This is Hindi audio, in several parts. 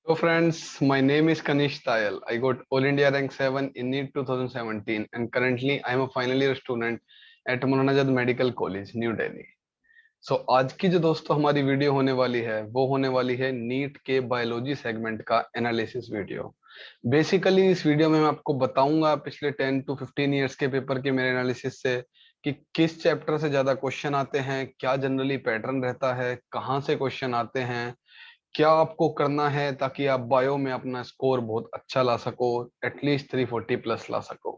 So friends, my name is Kanish Tayal. I got All India Rank 7 in NEET 2017 and currently I am a final year student at Maulanazad Medical College, New Delhi. So आज की जो दोस्तों हमारी वीडियो होने वाली है वो होने वाली है नीट के बायोलॉजी सेगमेंट का एनालिसिस वीडियो। बेसिकली इस वीडियो में मैं आपको बताऊंगा पिछले 10 to 15 इयर्स के पेपर के मेरे एनालिसिस से कि किस चैप्टर से ज्यादा क्वेश्चन आते हैं, क्या जनरली पैटर्न रहता है, कहाँ से क्वेश्चन आते हैं, क्या आपको करना है ताकि आप बायो में अपना स्कोर बहुत अच्छा ला सको, एटलीस्ट 340 प्लस ला सको।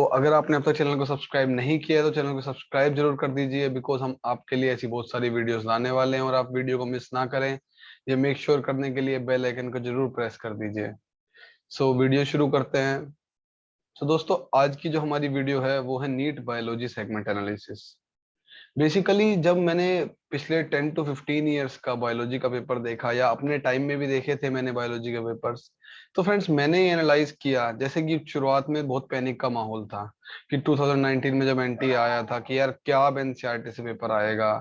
अगर आपने अब तक चैनल को सब्सक्राइब नहीं किया है तो चैनल को सब्सक्राइब जरूर कर दीजिए, बिकॉज हम आपके लिए ऐसी बहुत सारी वीडियोस लाने वाले हैं और आप वीडियो को मिस ना करें ये मेक श्योर करने के लिए बेल आइकन को जरूर प्रेस कर दीजिए। वीडियो शुरू करते हैं। दोस्तों आज की जो हमारी वीडियो है वो है NEET biology segment analysis. Basically जब मैंने पिछले 10 to 15 इयर्स का बायोलॉजी का पेपर देखा या अपने टाइम में भी देखे थे मैंने बायोलॉजी के पेपर्स, तो फ्रेंड्स मैंने एनालाइज किया जैसे कि शुरुआत में बहुत पैनिक का माहौल था कि 2019 में जब एनटी आया था कि यार क्या अब एनसीईआरटी से पेपर आएगा,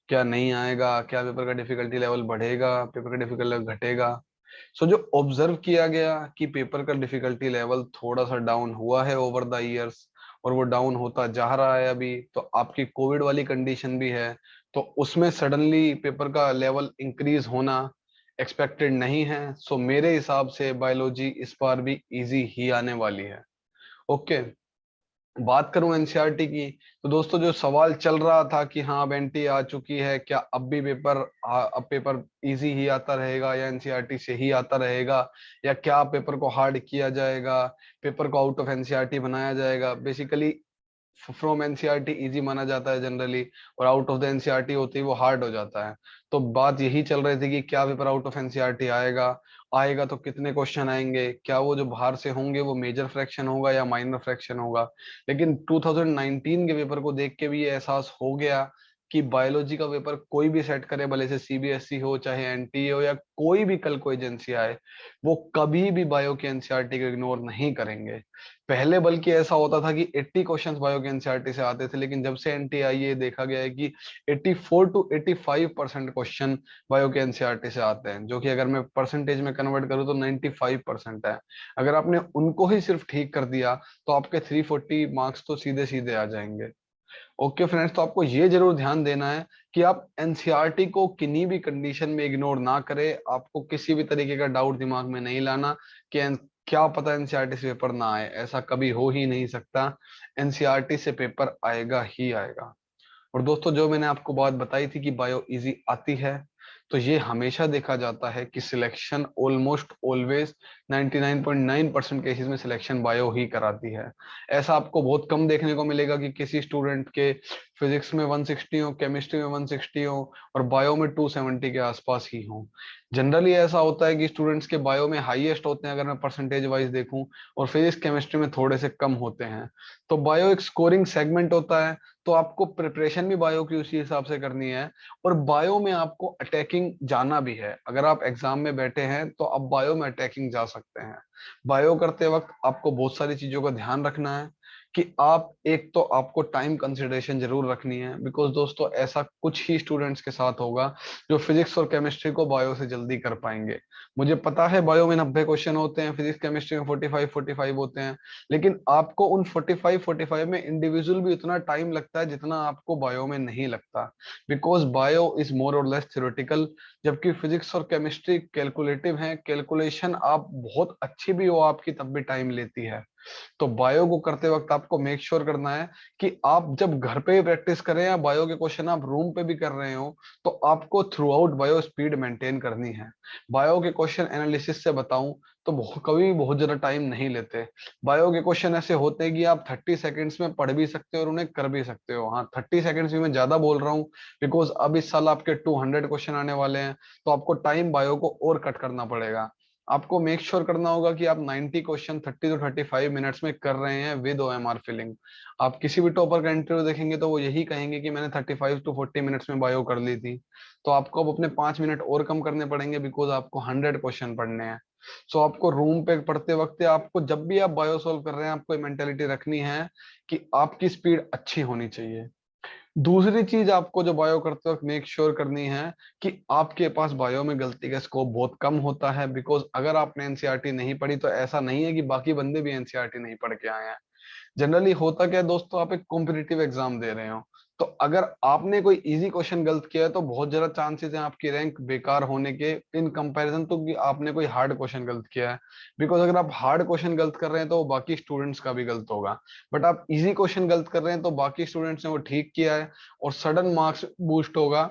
क्या नहीं आएगा, क्या पेपर का डिफिकल्टी लेवल बढ़ेगा, पेपर का डिफिकल्टी लेवल घटेगा। जो ऑब्जर्व किया गया कि पेपर का डिफिकल्टी लेवल थोड़ा सा डाउन हुआ है ओवर द इयर्स और वो डाउन होता जा रहा है। अभी तो आपकी कोविड वाली कंडीशन भी है तो उसमें सडनली पेपर का लेवल इंक्रीज होना एक्सपेक्टेड नहीं है। मेरे हिसाब से बायोलॉजी इस बार भी इजी ही आने वाली है। ओके, बात करूं एनसीईआरटी की तो दोस्तों जो सवाल चल रहा था कि हाँ अब एनटी आ चुकी है, क्या अब भी अब पेपर इजी ही आता रहेगा या एनसीईआरटी से ही आता रहेगा, या क्या पेपर को हार्ड किया जाएगा, पेपर को आउट ऑफ एनसीईआरटी बनाया जाएगा। बेसिकली फ्रॉम एनसीईआरटी इजी माना जाता है जनरली और आउट ऑफ द एनसीईआरटी होती है वो हार्ड हो जाता है। तो बात यही चल रही थी कि क्या पेपर आउट ऑफ एनसीईआरटी आएगा, आएगा तो कितने क्वेश्चन आएंगे, क्या वो जो बाहर से होंगे वो मेजर फ्रैक्शन होगा या माइनर फ्रैक्शन होगा। लेकिन 2019 के पेपर को देख के भी ये एहसास हो गया कि बायोलॉजी का पेपर कोई भी सेट करे, भले से सीबीएसई हो चाहे एनटीए हो या कोई भी कल कोई एजेंसी आए, वो कभी भी बायो के एनसीईआरटी को इग्नोर नहीं करेंगे। पहले बल्कि ऐसा होता था कि 80 क्वेश्चंस बायो के एनसीईआरटी से आते थे, लेकिन जब से एनटी आई ये देखा गया है कि 84 to 85% क्वेश्चन बायो के एनसीईआरटी से आते हैं, जो कि अगर मैं परसेंटेज में कन्वर्ट करूं तो 95% है। अगर आपने उनको ही सिर्फ ठीक कर दिया तो आपके 340 मार्क्स तो सीधे सीधे आ जाएंगे। ओके फ्रेंड्स, तो आपको ये जरूर ध्यान देना है कि आप एनसीईआरटी को किन्हीं भी कंडीशन में इग्नोर ना करें। आपको किसी भी तरीके का डाउट दिमाग में नहीं लाना कि क्या पता एनसीईआरटी से पेपर ना आए, ऐसा कभी हो ही नहीं सकता। एनसीईआरटी से पेपर आएगा ही आएगा। और दोस्तों जो मैंने आपको बात बताई थी कि बायो इजी आती है, तो ये हमेशा देखा जाता है कि सिलेक्शन ऑलमोस्ट ऑलवेज 99.9% केसेस में सिलेक्शन बायो ही कराती है। ऐसा आपको बहुत कम देखने को मिलेगा कि किसी स्टूडेंट के फिजिक्स में 160 हो, केमिस्ट्री में 160 हो और बायो में 270 के आसपास ही हो। जनरली ऐसा होता है कि स्टूडेंट्स के बायो में हाईएस्ट होते हैं अगर मैं परसेंटेज वाइज देखूं, और फिजिक्स केमिस्ट्री में थोड़े से कम होते हैं। तो बायो एक स्कोरिंग सेगमेंट होता है, तो आपको प्रिपरेशन भी बायो की उसी हिसाब से करनी है। और बायो में आपको अटैकिंग जाना भी है। अगर आप एग्जाम में बैठे हैं तो आप बायो में अटैकिंग जा सकते हैं। बायो करते वक्त आपको बहुत सारी चीजों का ध्यान रखना है कि आप एक तो आपको टाइम कंसिडरेशन जरूर रखनी है, बिकॉज दोस्तों ऐसा कुछ ही स्टूडेंट्स के साथ होगा जो फिजिक्स और केमिस्ट्री को बायो से जल्दी कर पाएंगे। मुझे पता है बायो में 90 क्वेश्चन होते हैं, फिजिक्स केमिस्ट्री में 45 होते हैं, लेकिन आपको उन 45 में इंडिविजुअल भी उतना टाइम लगता है जितना आपको बायो में नहीं लगता, बिकॉज बायो इज मोर और लेस थ्योरेटिकल, जबकि फिजिक्स और केमिस्ट्री कैलकुलेटिव है। कैलकुलेशन आप बहुत अच्छी भी हो आपकी तब भी टाइम लेती है। तो बायो को करते वक्त आपको मेक श्योर करना है कि आप जब घर पे प्रैक्टिस करें या बायो के क्वेश्चन आप रूम पे भी कर रहे हो तो आपको through out bio speed maintain करनी है। बायो के क्वेश्चन एनालिसिस से बताऊं तो कभी बहुत ज्यादा टाइम नहीं लेते। बायो के क्वेश्चन ऐसे होते हैं कि आप 30 सेकंड्स में पढ़ भी सकते हो और उन्हें कर भी सकते हो। हाँ, 30 सेकंड्स भी मैं ज्यादा बोल रहा हूँ, बिकॉज अब इस साल आपके 200 क्वेश्चन आने वाले हैं, तो आपको टाइम बायो को और कट करना पड़ेगा। आपको मेक श्योर करना होगा कि आप 90 क्वेश्चन 30 to 35 मिनट्स में कर रहे हैं विद ओएमआर फिलिंग। आप किसी भी टॉपर का इंटरव्यू देखेंगे तो वो यही कहेंगे कि मैंने 35 to 40 मिनट्स में बायो कर ली थी। तो आपको अब अपने 5 मिनट और कम करने पड़ेंगे, बिकॉज आपको 100 क्वेश्चन पढ़ने हैं। आपको रूम पे पढ़ते वक्त आपको जब भी आप बायो सॉल्व कर रहे हैं आपको मेंटेलिटी रखनी है कि आपकी स्पीड अच्छी होनी चाहिए। दूसरी चीज आपको जो बायो करते वक्त मेक श्योर करनी है कि आपके पास बायो में गलती का स्कोप बहुत कम होता है, बिकॉज अगर आपने एनसीईआरटी नहीं पढ़ी तो ऐसा नहीं है कि बाकी बंदे भी एनसीईआरटी नहीं पढ़ के आए हैं। जनरली होता क्या है दोस्तों, आप एक कॉम्पिटिटिव एग्जाम दे रहे हो, तो अगर आपने कोई इजी क्वेश्चन गलत किया है तो बहुत ज्यादा चांसेस हैं आपकी रैंक बेकार होने के, इन कंपैरिजन तो कि आपने कोई हार्ड क्वेश्चन गलत किया है। बिकॉज अगर आप हार्ड क्वेश्चन गलत कर रहे हैं तो वो बाकी स्टूडेंट्स का भी गलत होगा, बट आप इजी क्वेश्चन गलत कर रहे हैं तो बाकी स्टूडेंट्स ने वो ठीक किया है और सडन मार्क्स बूस्ट होगा,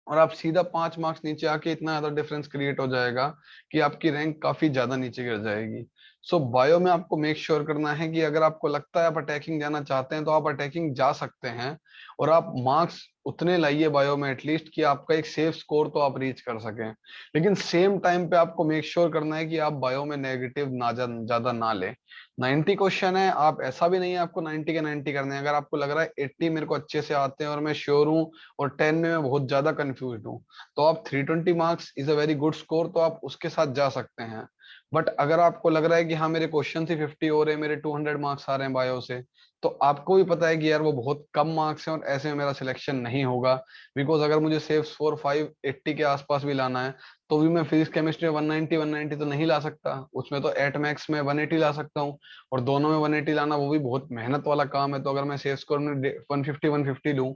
और आप सीधा 5 मार्क्स नीचे आके इतना ज्यादा डिफरेंस क्रिएट हो जाएगा कि आपकी रैंक काफी ज्यादा नीचे गिर जाएगी। सो बायो में आपको मेक श्योर करना है कि अगर आपको लगता है आप अटैकिंग जाना चाहते हैं तो आप अटैकिंग जा सकते हैं, और आप मार्क्स उतने लाइए बायो में एटलीस्ट कि आपका एक सेफ स्कोर तो आप रीच कर सकें। लेकिन सेम टाइम पे आपको मेक श्योर करना है कि आप बायो में नेगेटिव ना ज्यादा ना लें। 90 क्वेश्चन है, आप ऐसा भी नहीं है आपको 90 के 90 करने हैं। अगर आपको लग रहा है 80 मेरे को अच्छे से आते हैं और मैं श्योर हूँ और 10 में मैं बहुत ज्यादा कंफ्यूज हूँ, तो आप 320 marks is a very good score, तो आप उसके साथ जा सकते हैं। बट अगर आपको लग रहा है कि हाँ मेरे क्वेश्चन ही 50 हो रहे हैं, मेरे 200 मार्क्स आ रहे हैं बायो से, तो आपको भी पता है कि यार वो बहुत कम मार्क्स हैं और ऐसे में मेरा सिलेक्शन नहीं होगा। बिकॉज अगर मुझे सेफ स्कोर 580 के आसपास भी लाना है तो भी मैं फिजिक्स केमिस्ट्री में 190 तो नहीं ला सकता, उसमें तो एट मैक्स में 180 ला सकता हूँ, और दोनों में 180 लाना वो भी बहुत मेहनत वाला काम है। तो अगर मैं सेफ स्कोर में 150 लूँ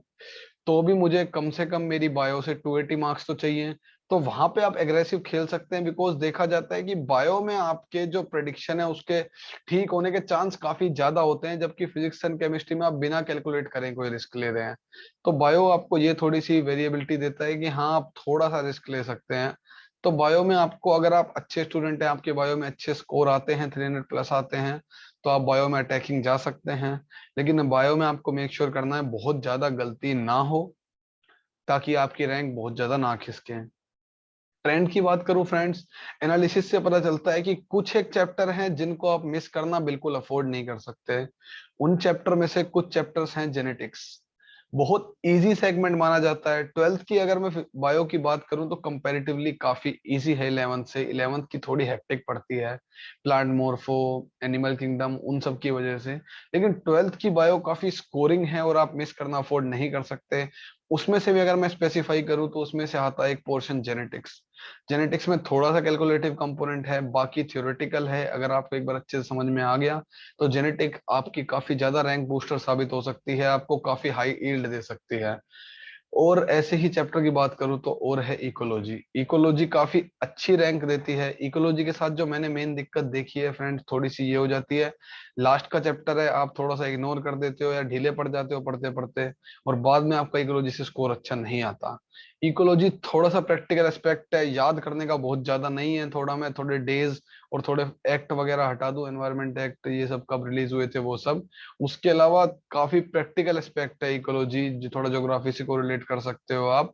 तो भी मुझे कम से कम मेरी बायो से 280 मार्क्स तो चाहिए। तो वहां पे आप एग्रेसिव खेल सकते हैं, बिकॉज देखा जाता है कि बायो में आपके जो प्रेडिक्शन है उसके ठीक होने के चांस काफी ज्यादा होते हैं, जबकि फिजिक्स एंड केमिस्ट्री में आप बिना कैलकुलेट करें कोई रिस्क ले रहे हैं। तो बायो आपको ये थोड़ी सी वेरिएबिलिटी देता है कि हाँ आप थोड़ा सा रिस्क ले सकते हैं। तो बायो में आपको, अगर आप अच्छे स्टूडेंट हैं, आपके बायो में अच्छे स्कोर आते हैं, 300 प्लस आते हैं, तो आप बायो में अटैकिंग जा सकते हैं। लेकिन बायो में आपको मेक श्योर करना है बहुत ज्यादा गलती ना हो, ताकि आपकी रैंक बहुत ज्यादा ना खिसके। ट्रेंड की बात करूं फ्रेंड्स, एनालिसिस से पता चलता है कि कुछ एक चैप्टर हैं जिनको आप मिस करना बिल्कुल अफोर्ड नहीं कर सकते। उन चैप्टर में से कुछ चैप्टर्स हैं जेनेटिक्स, बहुत इजी सेगमेंट माना जाता है। 12th की अगर मैं बायो की बात करूं तो कंपैरेटिवली काफी इजी है 11th से। 11th की थोड़ी हेक्टिक पड़ती है, प्लांट मोर्फो, एनिमल किंगडम, उन सब की वजह से। लेकिन 12th की बायो काफी स्कोरिंग है और आप मिस करना अफोर्ड नहीं कर सकते। उसमें से भी अगर मैं स्पेसिफाई करूं तो उसमें से आता है एक पोर्शन जेनेटिक्स। जेनेटिक्स में थोड़ा सा कैलकुलेटिव कंपोनेंट है, बाकी थ्योरेटिकल है। अगर आपको एक बार अच्छे से समझ में आ गया तो जेनेटिक आपकी काफी ज्यादा रैंक बूस्टर साबित हो सकती है, आपको काफी हाई यील्ड दे सकती है। और ऐसे ही चैप्टर की बात करूं तो और है इकोलॉजी। इकोलॉजी काफी अच्छी रैंक देती है। इकोलॉजी के साथ जो मैंने मेन दिक्कत देखी है फ्रेंड्स, थोड़ी सी ये हो जाती है, लास्ट का चैप्टर है, आप थोड़ा सा इग्नोर कर देते हो या ढीले पड़ जाते हो पढ़ते पढ़ते, और बाद में आपका इकोलॉजी से स्कोर अच्छा नहीं आता। इकोलॉजी थोड़ा सा प्रैक्टिकल एस्पेक्ट है, याद करने का बहुत ज्यादा नहीं है। थोड़ा मैं थोड़े डेज और थोड़े एक्ट वगैरह हटा दूं, एनवायरमेंट एक्ट ये सब कब रिलीज हुए थे वो सब, उसके अलावा काफी प्रैक्टिकल एस्पेक्ट है इकोलॉजी, जो थोड़ा ज्योग्राफी से कोरिलेट कर सकते हो आप,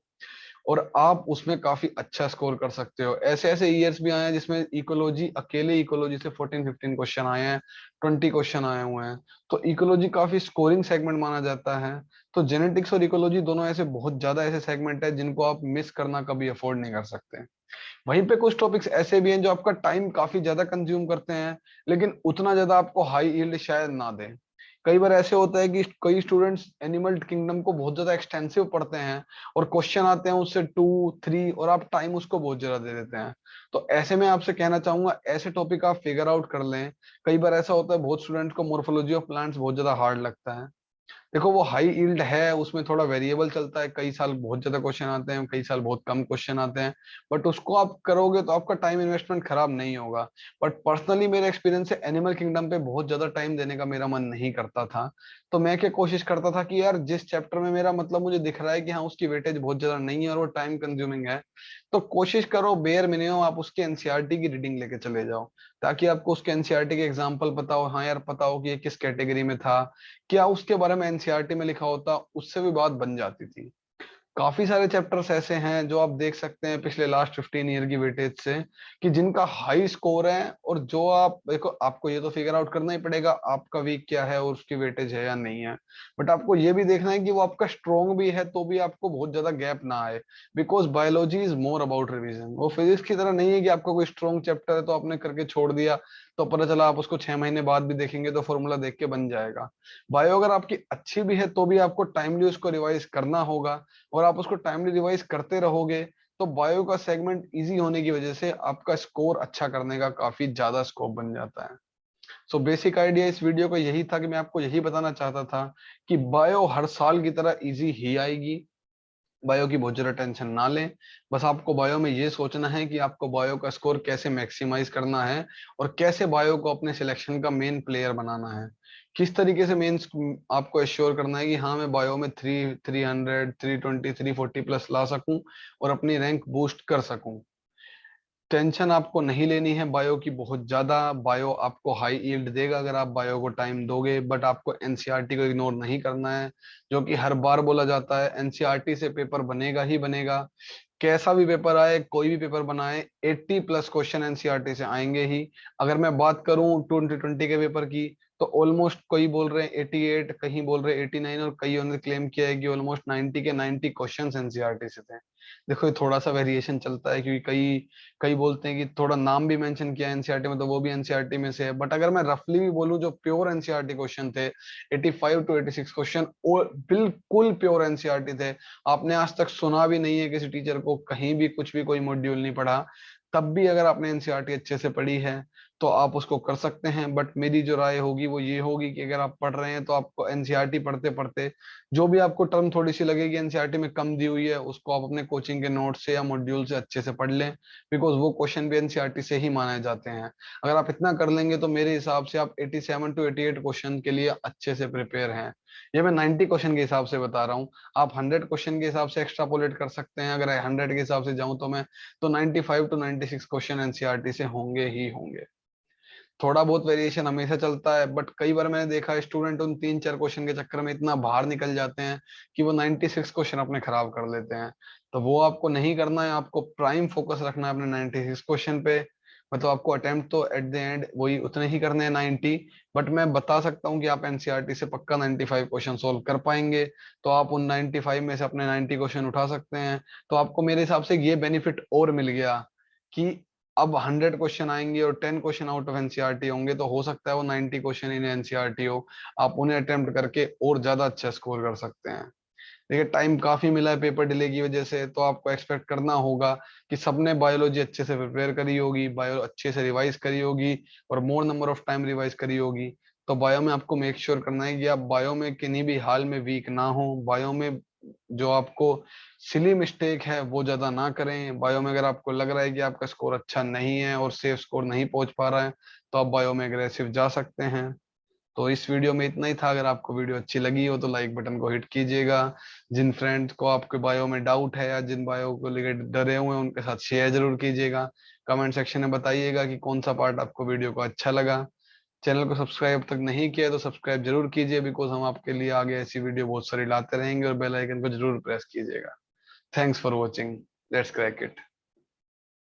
और आप उसमें काफी अच्छा स्कोर कर सकते हो। ऐसे ऐसे ईयर्स भी आए हैं जिसमें इकोलॉजी, अकेले इकोलॉजी से 14-15 क्वेश्चन आए हैं, 20 क्वेश्चन आए हुए हैं। तो इकोलॉजी काफी स्कोरिंग सेगमेंट माना जाता है। तो जेनेटिक्स और इकोलॉजी दोनों ऐसे बहुत ज्यादा ऐसे सेगमेंट है जिनको आप मिस करना कभी अफोर्ड नहीं कर सकते। वहीं पे कुछ टॉपिक्स ऐसे भी हैं जो आपका टाइम काफी ज्यादा कंज्यूम करते हैं, लेकिन उतना ज्यादा आपको हाई यील्ड शायद ना दें। कई बार ऐसे होता है कि कई स्टूडेंट्स एनिमल किंगडम को बहुत ज्यादा एक्सटेंसिव पढ़ते हैं और क्वेश्चन आते हैं उससे 2-3, और आप टाइम उसको बहुत ज्यादा दे देते हैं। तो ऐसे में आपसे कहना चाहूंगा ऐसे टॉपिक आप फिगर आउट कर लें। कई बार ऐसा होता है बहुत स्टूडेंट्स को मोर्फोलॉजी ऑफ प्लांट्स बहुत ज्यादा हार्ड लगता है। देखो वो हाई यील्ड है, उसमें थोड़ा वेरिएबल चलता है, कई साल बहुत ज्यादा क्वेश्चन आते हैं, कई साल बहुत कम क्वेश्चन आते हैं, बट उसको आप करोगे तो आपका टाइम इन्वेस्टमेंट खराब नहीं होगा। बट पर्सनली मेरा एक्सपीरियंस है, एनिमल किंगडम पे बहुत ज्यादा टाइम देने का मेरा मन नहीं करता था। तो मैं क्या कोशिश करता था कि यार जिस चैप्टर में मेरा मतलब मुझे दिख रहा है कि हाँ उसकी वेटेज बहुत ज्यादा नहीं है और वो टाइम कंज्यूमिंग है, तो कोशिश करो बेयर मिनिमम आप उसके एनसीईआरटी की रीडिंग लेके चले जाओ, ताकि आपको उसके एनसीईआरटी के एग्जाम्पल पता हो। हाँ यार पता हो कि ये किस कैटेगरी में था, क्या उसके बारे में एनसीईआरटी में लिखा होता, उससे भी बात बन जाती थी। काफी सारे चैप्टर्स ऐसे हैं जो आप देख सकते हैं पिछले लास्ट 15 ईयर की वेटेज से, कि जिनका हाई स्कोर है, और जो आप देखो, आपको ये तो फिगर आउट करना ही पड़ेगा आपका वीक क्या है और उसकी वेटेज है या नहीं है। बट आपको ये भी देखना है कि वो आपका स्ट्रॉन्ग भी है, तो भी आपको बहुत ज्यादा गैप ना आए, because biology is more about revision. वो फिजिक्स की तरह नहीं है कि आपका कोई स्ट्रॉन्ग चैप्टर है तो आपने करके छोड़ दिया, तो पता चला आप उसको 6 महीने बाद भी देखेंगे तो फॉर्मूला देख के बन जाएगा। बायो अगर आपकी अच्छी भी है तो भी आपको टाइमली उसको रिवाइज करना होगा, और आप उसको टाइमली रिवाइज करते रहोगे तो बायो का सेगमेंट इजी होने की वजह से आपका स्कोर अच्छा करने का काफी ज्यादा स्कोप बन जाता है। सो बेसिक आइडिया इस वीडियो का यही था कि मैं आपको यही बताना चाहता था कि बायो हर साल की तरह इजी ही आएगी। बायो की बहुत ज्यादा टेंशन ना लें। बस आपको बायो में ये सोचना है कि आपको बायो का स्कोर कैसे मैक्सिमाइज करना है, और कैसे बायो को अपने सिलेक्शन का मेन प्लेयर बनाना है। किस तरीके से मेन आपको एश्योर करना है कि हाँ मैं बायो में 300 320 340 प्लस ला सकूं और अपनी रैंक बूस्ट कर सकूं। टेंशन आपको नहीं लेनी है बायो की बहुत ज्यादा। बायो आपको हाई यील्ड देगा अगर आप बायो को टाइम दोगे, बट आपको एनसीईआरटी को इग्नोर नहीं करना है। जो कि हर बार बोला जाता है, एनसीईआरटी से पेपर बनेगा ही बनेगा। कैसा भी पेपर आए, कोई भी पेपर बनाए, 80+ क्वेश्चन एनसीईआरटी से आएंगे ही। अगर मैं बात करूं 2020 के पेपर की, तो ऑलमोस्ट कोई बोल रहे हैं 88, कहीं बोल रहे हैं 89, और कई ने क्लेम किया है कि ऑलमोस्ट 90 के 90 क्वेश्चंस एनसीईआरटी से थे। देखो ये थोड़ा सा वेरिएशन चलता है, क्योंकि कई कई बोलते हैं कि थोड़ा नाम भी मेंशन किया है एनसीईआरटी में, तो वो भी एनसीईआरटी में से है। बट अगर मैं रफली भी बोलूं, जो प्योर एनसीईआरटी क्वेश्चन थे, 85 to 86 क्वेश्चन और बिल्कुल प्योर एनसीईआरटी थे। आपने आज तक सुना भी नहीं है किसी टीचर को कहीं भी कुछ भी कोई मॉड्यूल नहीं पढ़ा, तब भी अगर आपने एनसीईआरटी अच्छे से पढ़ी है तो आप उसको कर सकते हैं। बट मेरी जो राय होगी वो ये होगी कि अगर आप पढ़ रहे हैं तो आपको एनसीईआरटी पढ़ते पढ़ते जो भी आपको टर्म थोड़ी सी लगेगी एनसीईआरटी में कम दी हुई है, उसको आप अपने कोचिंग के नोट से या मॉड्यूल से अच्छे से पढ़ लें, बिकॉज वो क्वेश्चन भी एनसीईआरटी से ही माने जाते हैं। अगर आप इतना कर लेंगे तो मेरे हिसाब से आप 87 to 88 क्वेश्चन के लिए अच्छे से प्रिपेयर हैं। ये मैं 90 क्वेश्चन के हिसाब से बता रहा हूँ। आप 100 क्वेश्चन के हिसाब से एक्स्ट्रापोलेट कर सकते हैं। अगर 100 के हिसाब से जाऊं तो मैं, तो 95 to 96 क्वेश्चन एनसीईआरटी से होंगे ही होंगे। थोड़ा बहुत वेरिएशन हमेशा चलता है, बट कई बार मैंने देखा स्टूडेंट उन 3-4 क्वेश्चन के चक्कर में इतना बाहर निकल जाते हैं कि वो 96 क्वेश्चन अपने खराब कर लेते हैं। तो वो आपको नहीं करना है, आपको प्राइम फोकस रखना है अपने 96 क्वेश्चन पे। मतलब आपको अटेम्प्ट तो एट द एंड वही उतने ही करने हैं, 90। बट मैं बता सकता हूँ कि आप एनसीईआरटी से पक्का 95 क्वेश्चन सोल्व कर पाएंगे। तो आप उन 95 में से अपने 90 क्वेश्चन उठा सकते हैं। तो आपको मेरे हिसाब से ये बेनिफिट और मिल गया कि अब 100 क्वेश्चन आएंगे और 10 क्वेश्चन आउट ऑफ एनसीईआरटी होंगे, तो हो सकता है वो 90 क्वेश्चन इन एनसीईआरटी हो। आप उन्हें अटेम्प्ट करके और ज्यादा अच्छा स्कोर कर सकते हैं। देखिए टाइम काफी मिला है पेपर डिले की वजह से, तो आपको एक्सपेक्ट करना होगा कि सबने बायोलॉजी अच्छे से प्रिपेयर करी होगी, बायो अच्छे से रिवाइज करी होगी, और मोर नंबर ऑफ टाइम रिवाइज करी होगी। तो बायो में आपको मेक श्योर करना है कि आप बायो में किन्हीं भी हाल में वीक ना हो। बायो में जो आपको सिली मिस्टेक है वो ज्यादा ना करें। बायो में अगर आपको लग रहा है कि आपका स्कोर अच्छा नहीं है और सेफ स्कोर नहीं पहुंच पा रहा है, तो आप बायो में एग्रेसिव जा सकते हैं। तो इस वीडियो में इतना ही था। अगर आपको वीडियो अच्छी लगी हो तो लाइक बटन को हिट कीजिएगा। जिन फ्रेंड्स को आपके बायो में डाउट है या जिन बायो को लेकर डरे हुए हैं उनके साथ शेयर जरूर कीजिएगा। कमेंट सेक्शन में बताइएगा कि कौन सा पार्ट आपको वीडियो को अच्छा लगा। चैनल को सब्सक्राइब तक नहीं किया तो सब्सक्राइब जरूर कीजिए, बिकॉज हम आपके लिए आगे ऐसी वीडियो बहुत सारी लाते रहेंगे, और बेल आइकन को जरूर प्रेस कीजिएगा। Thanks for watching. Let's crack it.